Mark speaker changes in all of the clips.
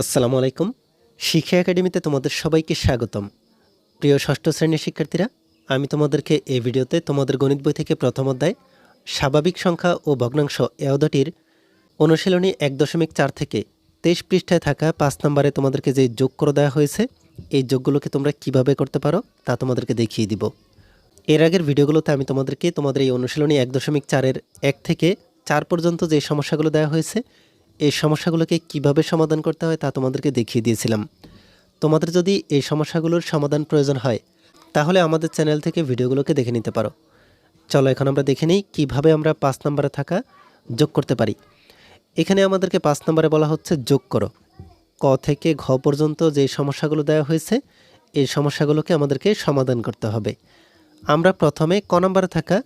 Speaker 1: আসসালামু আলাইকুম। শিক্ষা একাডেমিতে তোমাদের সবাইকে স্বাগতম। প্রিয় ষষ্ঠ শ্রেণীর শিক্ষার্থীরা, আমি তোমাদেরকে এই ভিডিওতে তোমাদের গণিত বই থেকে প্রথম অধ্যায় স্বাভাবিক সংখ্যা ও ভগ্নাংশ এ অধ্যায়টির অনুশীলনী 1.4 থেকে 23 পৃষ্ঠায় থাকা 5 নম্বরে তোমাদেরকে যে যোগ করে দেওয়া হয়েছে, এই যোগগুলোকে তোমরা কিভাবে করতে পারো তা তোমাদেরকে দেখিয়ে দিব। এর আগের ভিডিওগুলোতে আমি তোমাদেরকে তোমাদের এই অনুশীলনী 1.4-এর 1 থেকে 4 পর্যন্ত যে সমস্যাগুলো দেওয়া হয়েছে, এই সমস্যাগুলোকে কিভাবে সমাধান করতে হয় তা তোমাদেরকে দেখিয়ে দিয়েছিলাম। তোমাদের যদি এই সমস্যাগুলোর সমাধান প্রয়োজন হয়, তাহলে আমাদের চ্যানেল থেকে ভিডিওগুলোকে দেখে নিতে পারো। চলো এখন আমরা দেখে নিই কীভাবে আমরা 5 নম্বরে থাকা যোগ করতে পারি। এখানে আমাদেরকে 5 নম্বরে বলা হচ্ছে যোগ করো। ক থেকে ঘ পর্যন্ত যে সমস্যাগুলো দেওয়া হয়েছে, এই সমস্যাগুলোকে আমাদেরকে সমাধান করতে হবে। আমরা প্রথমে ক নম্বরে থাকা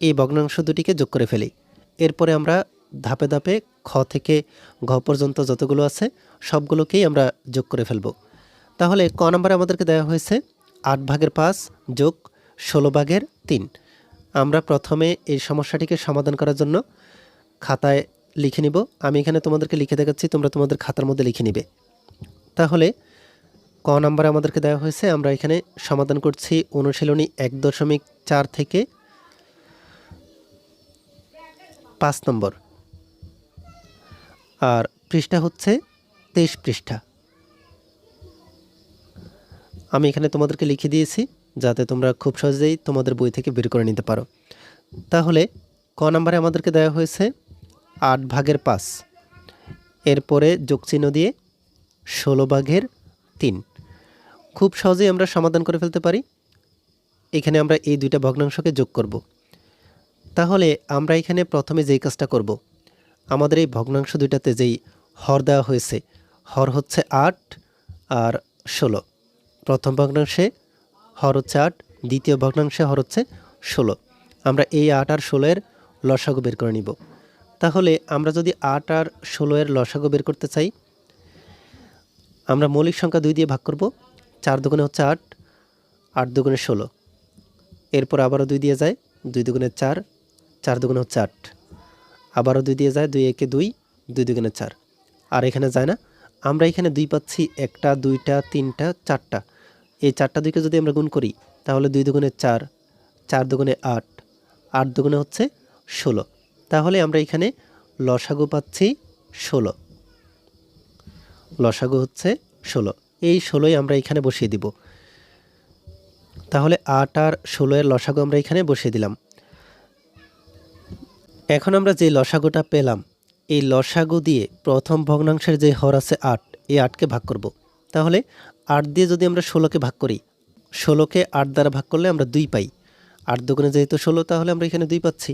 Speaker 1: এই ভগ্নাংশ দুটিকে যোগ করে ফেলি। এরপরে আমরা ধাপে ধাপে খ থেকে ঘ পর্যন্ত যতগুলো আছে সবগুলোকেই আমরা যোগ করে ফেলব। তাহলে ক নম্বরে আমাদেরকে দেওয়া হয়েছে 8/5 যোগ 16/3। আমরা প্রথমে এই সমস্যাটিকে সমাধান করার জন্য খাতায় লিখে নিব। আমি এখানে তোমাদেরকে লিখে দেখাচ্ছি, তোমরা তোমাদের খাতার মধ্যে লিখে নিবে। তাহলে ক নম্বরে আমাদেরকে দেওয়া হয়েছে, আমরা এখানে সমাধান করছি অনুশীলনী 1.4 থেকে 5 নম্বর, আর পৃষ্ঠা হচ্ছে 23 পৃষ্ঠা। আমি এখানে তোমাদেরকে লিখে দিয়েছি যাতে তোমরা খুব সহজেই তোমাদের বই থেকে বের করে নিতে পারো। তাহলে ক নম্বরে আমাদেরকে দেওয়া হয়েছে 8/5, এরপরে যোগচিহ্ন দিয়ে 16/3। খুব সহজেই আমরা সমাধান করে ফেলতে পারি। এখানে আমরা এই দুইটা ভগ্নাংশকে যোগ করব। তাহলে আমরা এখানে প্রথমে যেই কাজটা করব, আমাদের এই ভগ্নাংশ দুইটাতে যেই হর দেওয়া হয়েছে, হর হচ্ছে 8 আর 16। প্রথম ভগ্নাংশে হর হচ্ছে 8, দ্বিতীয় ভগ্নাংশে হর হচ্ছে 16। আমরা এই 8 আর 16 এর লসাগু বের করে নিব। তাহলে আমরা যদি 8 আর 16 এর লসাগু বের করতে চাই, আমরা মৌলিক সংখ্যা 2 দিয়ে ভাগ করব। 4 দুগুণে হচ্ছে 8, 8 দুগুণে 16। এরপর আবারও 2 দিয়ে যায়, 2 দুগুণে 4, 4 দুগুণে হচ্ছে 8। আবারও 2 দিয়ে যায়, 2 একে 2, 2 দুগুণে 4। আর এখানে যায় না, আমরা এখানে 2 পাচ্ছি, 1টা 2টা 3টা 4টা। এই 4টা 2কে যদি আমরা গুণ করি, তাহলে 2 দুগুণে 4, 4 দুগুণে 8, 8 দুগুণে হচ্ছে 16। তাহলে আমরা এখানে লসাগু পাচ্ছি 16। লসাগু হচ্ছে 16। এই 16ই আমরা এখানে বসিয়ে দিব। তাহলে 8 আর 16 এর লসাগু আমরা এখানে বসিয়ে দিলাম। এখন আমরা যে লসাগুটা পেলাম, এই লসাগু দিয়ে প্রথম ভগ্নাংশের যে হর আছে 8, এই 8কে ভাগ করব। তাহলে 8 দিয়ে যদি আমরা 16কে ভাগ করি, 16কে 8 দ্বারা ভাগ করলে আমরা 2 পাই। 8 দুগুণে যেহেতু 16, তাহলে আমরা এখানে 2 পাচ্ছি।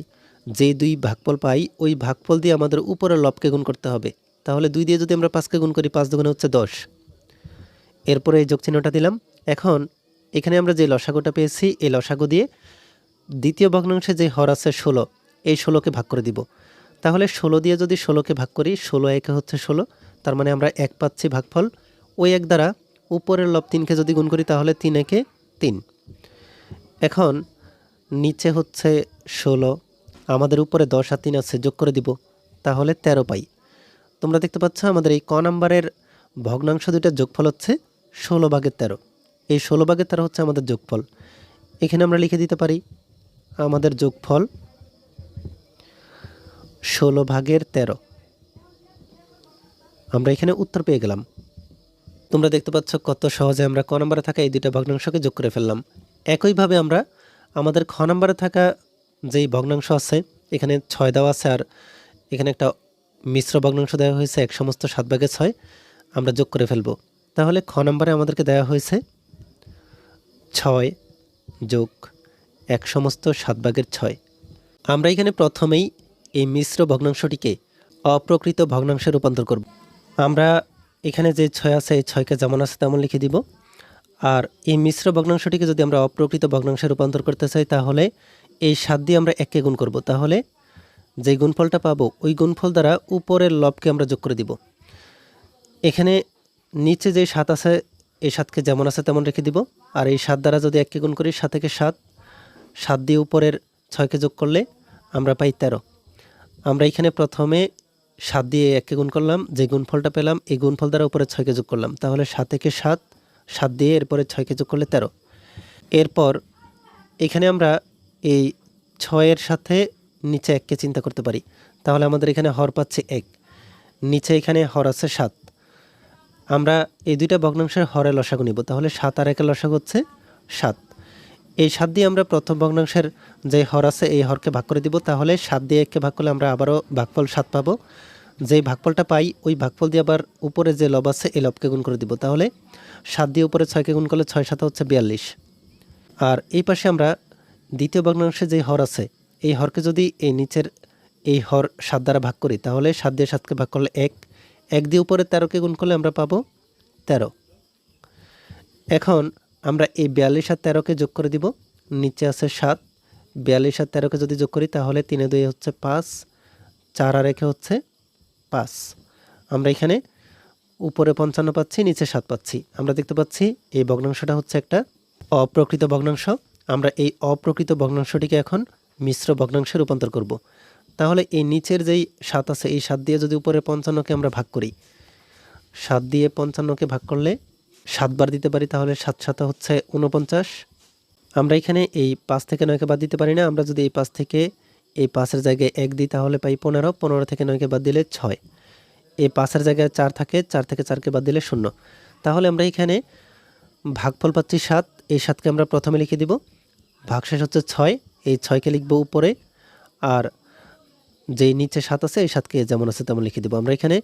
Speaker 1: যে 2 ভাগফল পাই, ওই ভাগফল দিয়ে আমাদের উপরের লবকে গুণ করতে হবে। তাহলে 2 দিয়ে যদি আমরা 5কে গুণ করি, 5 দুগুণে হচ্ছে 10। এরপরে এই যোগ চিহ্নটা দিলাম। এখন এখানে আমরা যে লসাগুটা পেয়েছি, এই লসাগু দিয়ে দ্বিতীয় ভগ্নাংশে যে হর আছে 16, এই 16কে ভাগ করে দিব। তাহলে 16 দিয়ে যদি 16কে ভাগ করি, 16 একে হচ্ছে 16, তার মানে আমরা 1 পাচ্ছি ভাগফল। ওই 1 দ্বারা উপরের লব 3কে যদি গুণ করি, তাহলে 3 একে 3। এখন নিচে হচ্ছে 16, আমাদের উপরে 10 আর 3 আছে, যোগ করে দিব, তাহলে 13 পাই। তোমরা দেখতে পাচ্ছ আমাদের এই ক নম্বরের ভগ্নাংশ দুইটার যোগফল হচ্ছে 16/13। এই 16/13 হচ্ছে আমাদের যোগফল। এখানে আমরা লিখে দিতে পারি আমাদের যোগফল 16/13। আমরা এখানে উত্তর পেয়ে গেলাম। তোমরা দেখতে পাচ্ছ কত সহজে আমরা ক নম্বরে থাকা এই দুইটা ভগ্নাংশকে যোগ করে ফেললাম। একইভাবে আমরা আমাদের খ নম্বরে থাকা যেই ভগ্নাংশ আছে, এখানে 6 দেওয়া আছে আর এখানে একটা মিশ্র ভগ্নাংশ দেওয়া হয়েছে 1/7/6, আমরা যোগ করে ফেলব। তাহলে খ নম্বরে আমাদেরকে দেওয়া হয়েছে 6 যোগ 1/7/6। আমরা এখানে প্রথমেই এই মিশ্র ভগ্নাংশটিকে অপ্রকৃত ভগ্নাংশে রূপান্তর করব। আমরা এখানে যে 6 আছে, এই 6কে যেমন আছে তেমন লিখে দিব। আর এই মিশ্র ভগ্নাংশটিকে যদি আমরা অপ্রকৃত ভগ্নাংশে রূপান্তর করতে চাই, তাহলে এই 7 দিয়ে আমরা 1কে গুণ করব। তাহলে যে গুণফলটা পাবো, ওই গুণফল দ্বারা উপরের লবকে আমরা যোগ করে দিব। এখানে নিচে যে 7 আছে, এই 7কে যেমন আছে তেমন রেখে দিব। আর এই 7 দ্বারা যদি 1কে গুণ করি, 7 থেকে 7, 7 দিয়ে উপরের 6কে যোগ করলে আমরা পাই 13। আমরা এখানে প্রথমে 7 দিয়ে 1কে গুণ করলাম, যে গুণফলটা পেলাম এই গুণফল দ্বারা উপরে 6কে যোগ করলাম, তাহলে 7 একে 7, 7 দিয়ে এরপরে 6কে যোগ করলে 13। এরপর এখানে আমরা এই 6-এর সাথে নিচে 1কে চিন্তা করতে পারি, তাহলে আমাদের এখানে হর পাচ্ছি 1, নিচে এখানে হর আছে 7। আমরা এই দুইটা ভগ্নাংশের হরে লসাগু নিব, তাহলে 7 আর 1-এর লসাগু হচ্ছে 7। এই 7 দিয়ে আমরা প্রথম ভগ্নাংশের যে হর আছে এই হরকে ভাগ করে দিব, তাহলে 7 দিয়ে 1কে ভাগ করলে আমরা আবারও ভাগফল 7 পাবো। যেই ভাগফলটা পাই ওই ভাগফল দিয়ে আবার উপরে যে লব আছে এই লবকে গুণ করে দিব, তাহলে 7 দিয়ে উপরে 6কে গুণ করলে 6 7 হচ্ছে 42। আর এই পাশে আমরা দ্বিতীয় ভগ্নাংশে যে হর আছে এই হরকে যদি এই নিচের এই হর 7 দ্বারা ভাগ করি, তাহলে 7 দিয়ে 7কে ভাগ করলে 1, 1 দিয়ে উপরে 13কে গুণ করলে আমরা পাবো 13। এখন আমরা এই 42 আর 13কে যোগ করে দিব, নিচে আছে 7, 42 আর 13কে যদি যোগ করি তাহলে 3 এ 2 হচ্ছে 5, 4 আর 1 হচ্ছে 5। আমরা এখানে উপরে 55 পাচ্ছি, নিচে 7 পাচ্ছি। আমরা দেখতে পাচ্ছি এই ভগ্নাংশটা হচ্ছে একটা অপ্রকৃত ভগ্নাংশ। আমরা এই অপ্রকৃত ভগ্নাংশটিকে এখন মিশ্র ভগ্নাংশে রূপান্তর করব। তাহলে এই নিচের যেই 7 আছে এই 7 দিয়ে যদি উপরে 55কে আমরা ভাগ করি, 7 দিয়ে 55কে ভাগ করলে 7 বার দিতে পারি, তাহলে 7 7 হচ্ছে 49। আমরা এখানে এই 5 থেকে 9কে বাদ দিতে পারি না, আমরা যদি এই 5 থেকে এই 5-এর জায়গায় 1 দিই তাহলে পাই 15, 15 থেকে 9কে বাদ দিলে 6, এই 5-এর জায়গায় 4 থাকে, 4 থেকে 4কে বাদ দিলে 0। তাহলে আমরা এখানে ভাগফল পাচ্ছি 7, এই 7কে আমরা প্রথমে লিখে দিব, ভাগশেষ হচ্ছে 6, এই 6কে লিখব উপরে, আর যেই নিচে 7 আছে এই 7কে যেমন আছে তেমন লিখে দিব। আমরা এখানে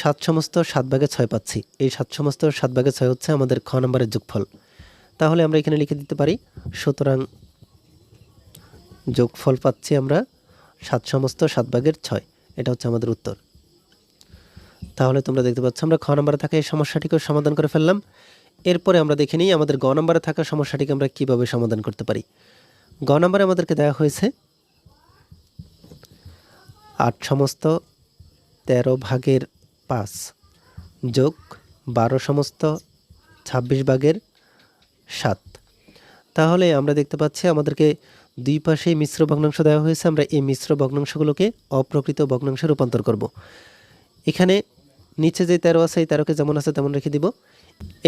Speaker 1: 7 সমস্ত 7 ভাগে 6 পাচ্ছি, এই 7 সমস্ত 7 ভাগে 6 হচ্ছে আমাদের খ নম্বরের যোগফল। তাহলে আমরা এখানে লিখে দিতে পারি, সুতরাং যোগফল পাচ্ছি আমরা 7 সমস্ত 7 ভাগের 6, এটা হচ্ছে আমাদের উত্তর। তাহলে তোমরা দেখতে পাচ্ছ আমরা খ নম্বরে থাকা এই সমস্যাটিকেও সমাধান করে ফেললাম। এরপরে আমরা দেখে নিই আমাদের গ নম্বরে থাকা সমস্যাটিকে আমরা কিভাবে সমাধান করতে পারি। গ নম্বরে আমাদেরকে দেওয়া হয়েছে 8 সমস্ত 13 ভাগের 5 যোগ 12 সমস্ত 26 ভাগের 7। তাহলে আমরা দেখতে পাচ্ছি আমাদেরকে দুই পাশে মিশ্র ভগ্নাংশ দেওয়া হয়েছে, আমরা এই মিশ্র ভগ্নাংশগুলোকে অপ্রকৃত ভগ্নাংশে রূপান্তর করব। এখানে নিচে যে 13 আছে এই 13কে যেমন আছে তেমন রেখে দিব।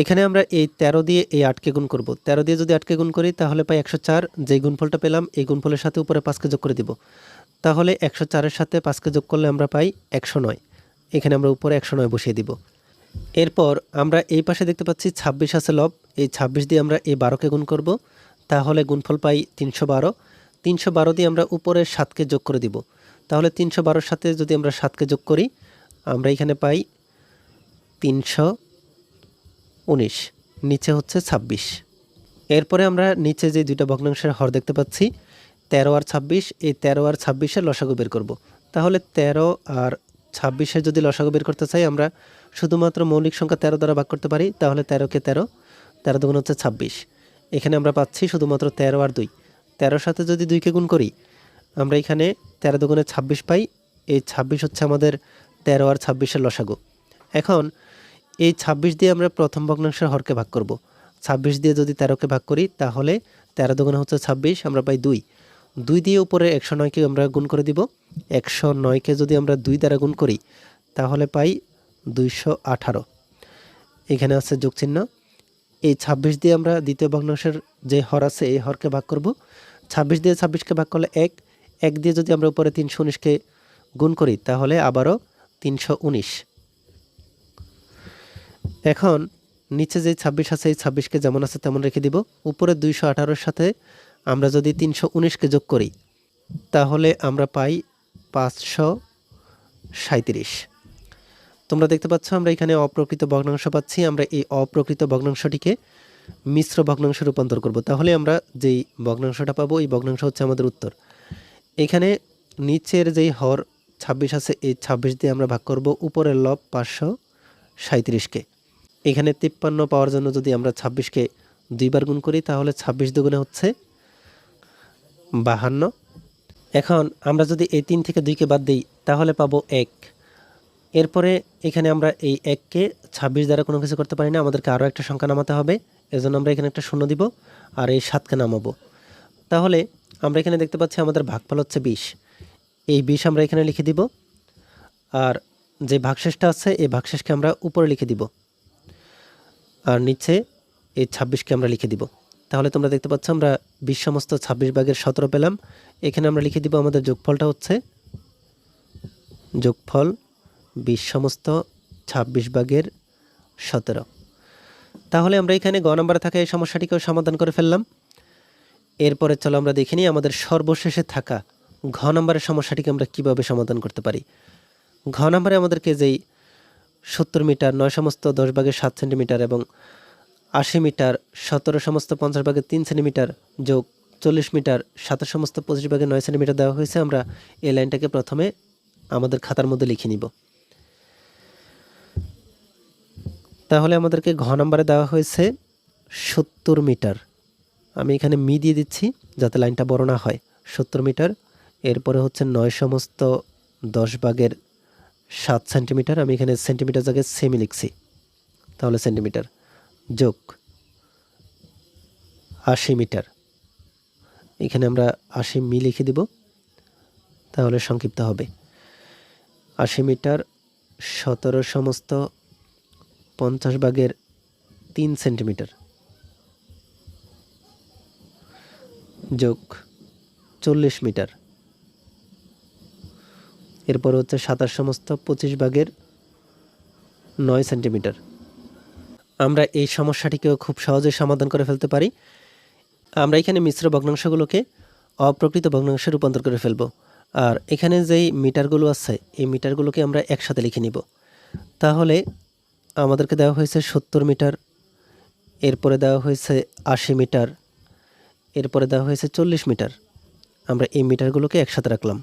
Speaker 1: এখানে আমরা এই 13 দিয়ে এই 8কে গুণ করব, 13 দিয়ে যদি 8কে গুণ করি তাহলে পাই 104, যে গুণফলটা পেলাম এই গুণফলের সাথে উপরে 5কে যোগ করে দিব, তাহলে 104-এর সাথে 5কে যোগ করলে আমরা পাই 109, এখানে আমরা উপরে 109 বসিয়ে দিব। এরপর আমরা এই পাশে দেখতে পাচ্ছি 26 আছে লব, এই 26 দিয়ে আমরা এই 12কে গুণ করব, তাহলে গুণফল পাই 312, 312 দিয়ে আমরা উপরে 7কে যোগ করে দিব, তাহলে 312-এর সাথে যদি আমরা 7কে যোগ করি আমরা এখানে পাই 319, নিচে হচ্ছে 26। এরপরে আমরা নিচে যে দুইটা ভগ্নাংশের হর দেখতে পাচ্ছি 13 আর 26, এই 13 আর 26-এর লসাগু বের করব। তাহলে 13 আর 26-এর যদি লসাগু বের করতে চাই আমরা শুধুমাত্র মৌলিক সংখ্যা 13 দ্বারা ভাগ করতে পারি, তাহলে 13কে 13, 13 দুগুণ হচ্ছে 26। এখানে আমরা পাচ্ছি শুধুমাত্র 13 আর 2, 13-র সাথে যদি 2কে গুণ করি আমরা এখানে 13 দুগুণে 26 পাই, এই 26 হচ্ছে আমাদের 13 আর 26-এর লসাগু। এখন এই 26 দিয়ে আমরা প্রথম ভগ্নাংশের হরকে ভাগ করব, 26 দিয়ে যদি 13কে ভাগ করি তাহলে 13 দুগুণে হচ্ছে 26, আমরা পাই 2, 2 দিয়ে উপরে 109কে আমরা গুণ করে দিব, 109কে যদি আমরা 2 দ্বারা গুণ করি তাহলে পাই 218, এখানে আছে যোগ চিহ্ন। এই 26 দিয়ে আমরা দ্বিতীয় ভগ্নাংশের যে হর আছে এই হরকে ভাগ করব, 26 দিয়ে 26কে ভাগ করলে 1, 1 দিয়ে যদি আমরা উপরে 319কে গুণ করি তাহলে আবারও 319। এখন নিচে যে 26 আছে এই 26কে যেমন আছে তেমন রেখে দিব, উপরে 218-এর সাথে আমরা যদি 319কে যোগ করি তাহলে আমরা পাই 537। তোমরা দেখতে পাচ্ছ আমরা এখানে অপ্রকৃত ভগ্নাংশ পাচ্ছি, আমরা এই অপ্রকৃত ভগ্নাংশটিকে মিশ্র ভগ্নাংশে রূপান্তর করব, তাহলে আমরা যেই ভগ্নাংশটা পাবো এই ভগ্নাংশ হচ্ছে আমাদের উত্তর। এখানে নিচের যেই হর 26 আছে এই 26 দিয়ে আমরা ভাগ করব উপরের লব 537কে, এখানে 53 পাওয়ার জন্য যদি আমরা 26কে 2 বার গুণ করি তাহলে 26 দুগুণে হচ্ছে 52। এখন আমরা যদি এই 3 থেকে 2কে বাদ দিই তাহলে পাবো 1। এরপরে এখানে আমরা এই 1কে 26 দ্বারা কোনো কিছু করতে পারি না, আমাদেরকে আরও একটা সংখ্যা নামাতে হবে, এজন্য আমরা এখানে একটা শূন্য দিব আর এই 7কে নামাবো। তাহলে আমরা এখানে দেখতে পাচ্ছি আমাদের ভাগফল হচ্ছে 20, এই 20 আমরা এখানে লিখে দিব, আর যে ভাগশেষটা আছে এই ভাগশেষকে আমরা উপরে লিখে দিব আর নিচে এই 26কে আমরা লিখে দিব। তাহলে তোমরা দেখতে পাচ্ছ আমরা 20 সমস্ত 26 ভাগের 17 পেলাম। এখানে আমরা লিখে দিব আমাদের যোগফলটা হচ্ছে যোগফল 20 সমস্ত 26 ভাগের 17। তাহলে আমরা এখানে গ নম্বরে থাকা এই সমস্যাটিকেও সমাধান করে ফেললাম। এরপরে চলো আমরা দেখে নিই আমাদের সর্বশেষে থাকা ঘ নম্বরের সমস্যাটিকে আমরা কিভাবে সমাধান করতে পারি। ঘ নম্বরে আমাদেরকে যেই 70 মিটার 9 সমস্ত 10 ভাগের 7 সেন্টিমিটার এবং 80 মিটার 17 সমস্ত 50 ভাগের 3 সেন্টিমিটার যোগ 40 মিটার 27 সমস্ত 25 ভাগের 9 সেন্টিমিটার দেওয়া হয়েছে। আমরা এই লাইনটাকে প্রথমে আমাদের খাতার মধ্যে লিখে নিব। তাহলে আমাদেরকে ঘ নম্বরে দেওয়া হয়েছে 70 মিটার। আমি এখানে মি দিয়ে দিচ্ছি যাতে লাইনটা বড় না হয়। 70 মিটার, এরপরে হচ্ছে 9 সমস্ত 10 ভাগের 7 সেন্টিমিটার, আমি এখানে সেন্টিমিটার জায়গায় সেমি লিখছি, তাহলে সেন্টিমিটার যোগ 80 মিটার, এখানে আমরা 80 মি লিখে দিব, তাহলে সংক্ষিপ্ত হবে 80 মিটার 17 সমস্ত 50 ভাগের 3 সেন্টিমিটার যোগ 40 মিটার, এরপর হচ্ছে 27 সমস্ত 25 ভাগের 9 সেন্টিমিটার। আমরা এই সমস্যাটিকেও খুব সহজে সমাধান করে ফেলতে পারি। আমরা এখানে মিশ্র ভগ্নাংশগুলোকে অপ্রকৃত ভগ্নাংশে রূপান্তর করে ফেলব। আর এখানে যেই মিটারগুলো আছে এই মিটারগুলোকে আমরা একসাথে লিখে নিব। তাহলে আমাদেরকে দেওয়া হয়েছে 70 মিটার, এরপরে দেওয়া হয়েছে 80 মিটার, এরপরে দেওয়া হয়েছে 40 মিটার। আমরা এই মিটারগুলোকে একসাথে রাখলাম।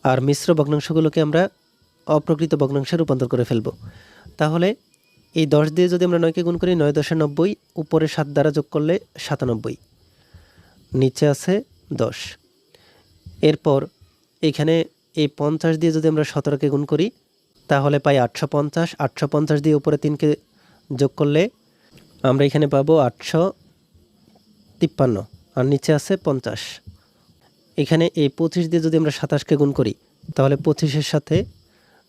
Speaker 1: আর মিশ্র ভগ্নাংশগুলোকে আমরা অপ্রকৃত ভগ্নাংশে রূপান্তর করে ফেলব। তাহলে এই 10 দিয়ে যদি আমরা 9কে গুণ করি 9 10 90, উপরে 7 দ্বারা যোগ করলে 97, নিচে আছে 10। এরপর এখানে এই 50 দিয়ে যদি আমরা 17কে গুণ করি তাহলে পাই 850। 850 দিয়ে উপরে 3কে যোগ করলে আমরা এখানে পাবো 853, আর নিচে আছে 50। এখানে এই 25 দিয়ে যদি আমরা 27কে গুণ করি তাহলে 25-এর সাথে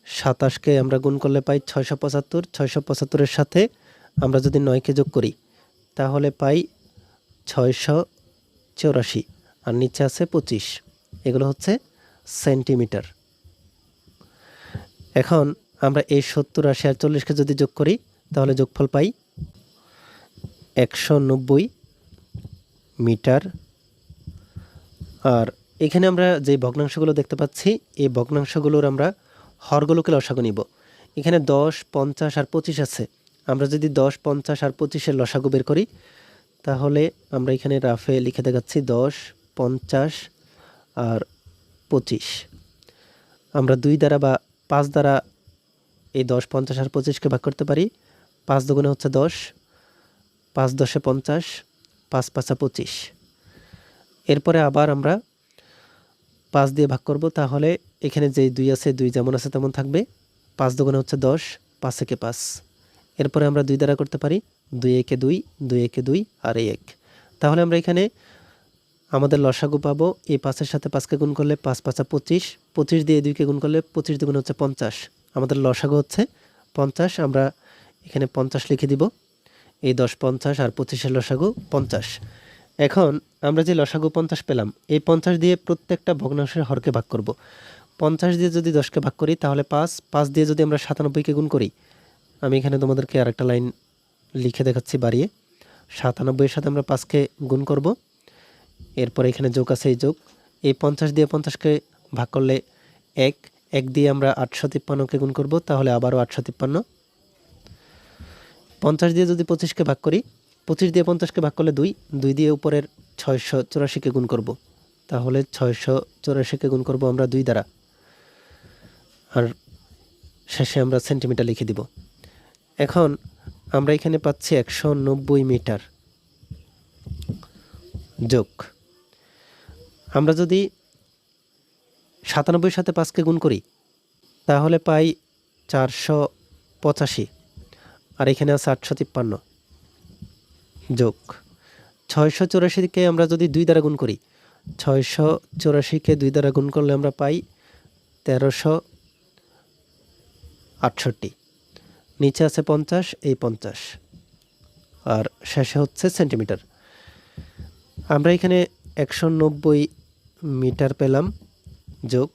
Speaker 1: 27কে আমরা গুণ করলে পাই 675। 675-এর সাথে আমরা যদি 9কে যোগ করি তাহলে পাই 684, আর নিচে আছে 25। এগুলো হচ্ছে সেন্টিমিটার। এখন আমরা এই 70, 80 আর 40কে যদি যোগ করি তাহলে যোগফল পাই 190 মিটার। আর এখানে আমরা যে ভগ্নাংশগুলো দেখতে পাচ্ছি এই ভগ্নাংশগুলোর আমরা হরগুলোকে লসাগু নিব। এখানে 10, 50 আর 25 আছে। আমরা যদি 10, 50 আর 25-এর লসাগু বের করি তাহলে আমরা এখানে রাফে লিখে দেখাচ্ছি 10, 50 আর 25। আমরা 2 দ্বারা বা 5 দ্বারা এই 10, 50 আর 25কে ভাগ করতে পারি। 5 দুগুণে হচ্ছে 10, 5 10-এ 50, 5 5 25। এরপরে আবার আমরা 5 দিয়ে ভাগ করব, তাহলে এখানে যে 2 আছে 2 যেমন আছে তেমন থাকবে। 5 দুগুণে হচ্ছে 10, 5 একে 5। এরপরে আমরা 2 দ্বারা করতে পারি, 2 একে 2, 2 একে 2 আর এই 1। তাহলে আমরা এখানে আমাদের লসাগু পাবো। এই 5-এর সাথে 5কে গুণ করলে 5 5 25, 25 দিয়ে 2কে গুণ করলে 25 দুগুণে হচ্ছে 50। আমাদের লসাগু হচ্ছে 50। আমরা এখানে 50 লিখে দিব। এই 10, 50 আর 25-এর লসাগু 50। এখন আমরা যে লসাগু 50 পেলাম এই 50 দিয়ে প্রত্যেকটা ভগ্নাংশের হরকে ভাগ করব। 50 দিয়ে যদি 10কে ভাগ করি তাহলে 5, 5 দিয়ে যদি আমরা 97কে গুণ করি, আমি এখানে তোমাদেরকে আরেকটা লাইন লিখে দেখাচ্ছি বাড়িয়ে। 97-এর সাথে আমরা 5কে গুণ করব, এরপর এখানে যোগ আছে এই যোগ। এই 50 দিয়ে 50কে ভাগ করলে 1, 1 দিয়ে আমরা 853কে গুণ করব, তাহলে আবারও 853। 50 দিয়ে যদি 25কে ভাগ করি, 25 দিয়ে 50কে ভাগ করলে 2, 2 দিয়ে উপরের 684কে গুণ করব, তাহলে 684কে গুণ করব আমরা 2 দ্বারা, আর শেষে আমরা সেন্টিমিটার লিখে দিব। এখন আমরা এখানে পাচ্ছি 190 মিটার যোগ, আমরা যদি 97-এর সাথে 5কে গুণ করি তাহলে পাই 485, আর এখানে আছে 853 যোগ 684কে আমরা যদি 2 দ্বারা গুণ করি, 684কে 2 দ্বারা গুণ করলে আমরা পাই 1368, নিচে আছে 50, এই 50, আর শেষে হচ্ছে সেন্টিমিটার। আমরা এখানে 190 মিটার পেলাম যোগ।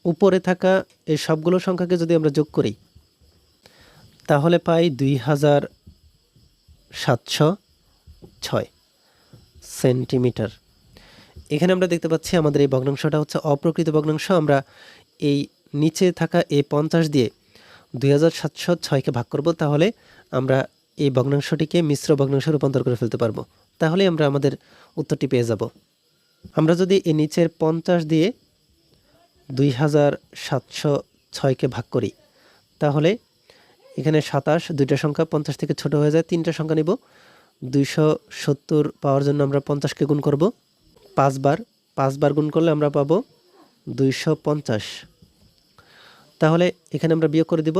Speaker 1: উপরে থাকা এই সবগুলো সংখ্যাকে যদি আমরা যোগ করি তাহলে পাই 2706 সেন্টিমিটার। এখানে আমরা দেখতে পাচ্ছি আমাদের এই ভগ্নাংশটা হচ্ছে অপ্রকৃত ভগ্নাংশ। আমরা এই নিচে থাকা এই 50 দিয়ে 2706কে ভাগ করব, তাহলে আমরা এই ভগ্নাংশটিকে মিশ্র ভগ্নাংশে রূপান্তর করে ফেলতে পারবো। তাহলে আমরা আমাদের উত্তরটি পেয়ে যাব। আমরা যদি এই নিচের 50 দিয়ে 2706কে ভাগ করি তাহলে এখানে 27, দুইটা সংখ্যা 50 থেকে ছোট হয়ে যায়, তিনটা সংখ্যা নিব। 270 পাওয়ার জন্য আমরা 50কে গুণ করব 5 বার। 5 বার গুণ করলে আমরা পাবো 250। তাহলে এখানে আমরা বিয়োগ করে দিব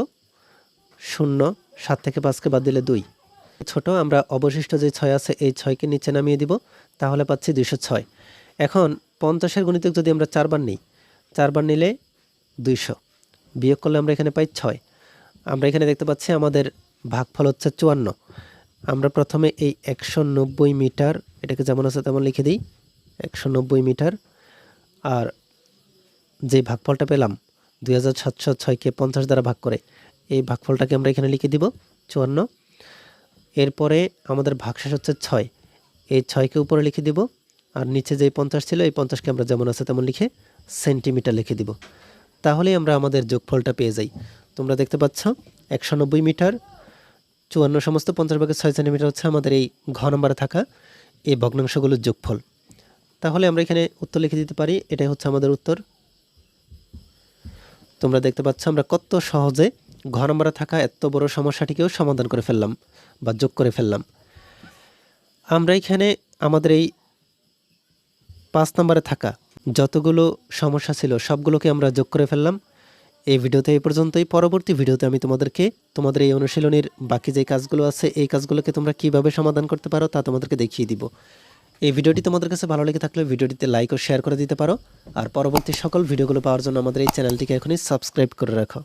Speaker 1: 0, 7 থেকে 5কে বাদ দিলে 2, ছোট। আমরা অবশিষ্ট যে 6 আছে এই 6কে নিচে নামিয়ে দিব, তাহলে পাচ্ছি 206। এখন 50-এর গুণিতক যদি আমরা 4 বার নিই, 4 বার নিলে 200, বিয়োগ করলে আমরা এখানে পাই 6। আমরা এখানে দেখতে পাচ্ছি আমাদের ভাগফল হচ্ছে 54। আমরা প্রথমে এই 190 মিটার, এটাকে যেমন আছে তেমন লিখে দিই, 190 মিটার, আর যে ভাগফলটা পেলাম 2706কে 50 দ্বারা ভাগ করে, এই ভাগফলটাকে আমরা এখানে লিখে দিব 54। এরপরে আমাদের ভাগশেষ হচ্ছে 6, এই 6কে উপরে লিখে দিব, আর নিচে যে 50 ছিল এই 50কে আমরা যেমন আছে তেমন লিখে সেন্টিমিটার লিখে দিব। তাহলেই আমরা আমাদের যোগফলটা পেয়ে যাই। তোমরা দেখতে পাচ্ছ 190 মিটার 54 সমস্ত 50/6 সেন্টিমিটার হচ্ছে আমাদের এই ঘ নম্বরে থাকা এই ভগ্নাংশগুলোর যোগফল। তাহলে আমরা এখানে উত্তর লিখে দিতে পারি, এটাই হচ্ছে আমাদের উত্তর। তোমরা দেখতে পাচ্ছ আমরা কত সহজে ঘ নম্বরে থাকা এত বড় সমস্যাটিকেও সমাধান করে ফেললাম বা যোগ করে ফেললাম। আমরা এখানে আমাদের এই 5 নম্বরে থাকা যতগুলো সমস্যা ছিল সবগুলোকে আমরা যোগ করে ফেললাম। এই ভিডিওতে এই পর্যন্তই। পরবর্তী ভিডিওতে আমি তোমাদের এই অনুশীলনীর বাকি যে কাজগুলো আছে এই কাজগুলোকে তোমরা কিভাবে সমাধান করতে পারো তা তোমাদেরকে দেখিয়ে দিব। এই ভিডিওটি তোমাদের কাছে ভালো লেগে থাকলে ভিডিওটিতে লাইক ও শেয়ার করে দিতে পারো। আর পরবর্তী সকল ভিডিওগুলো পাওয়ার জন্য আমাদের এই চ্যানেলটিকে এখনই সাবস্ক্রাইব করে রাখো।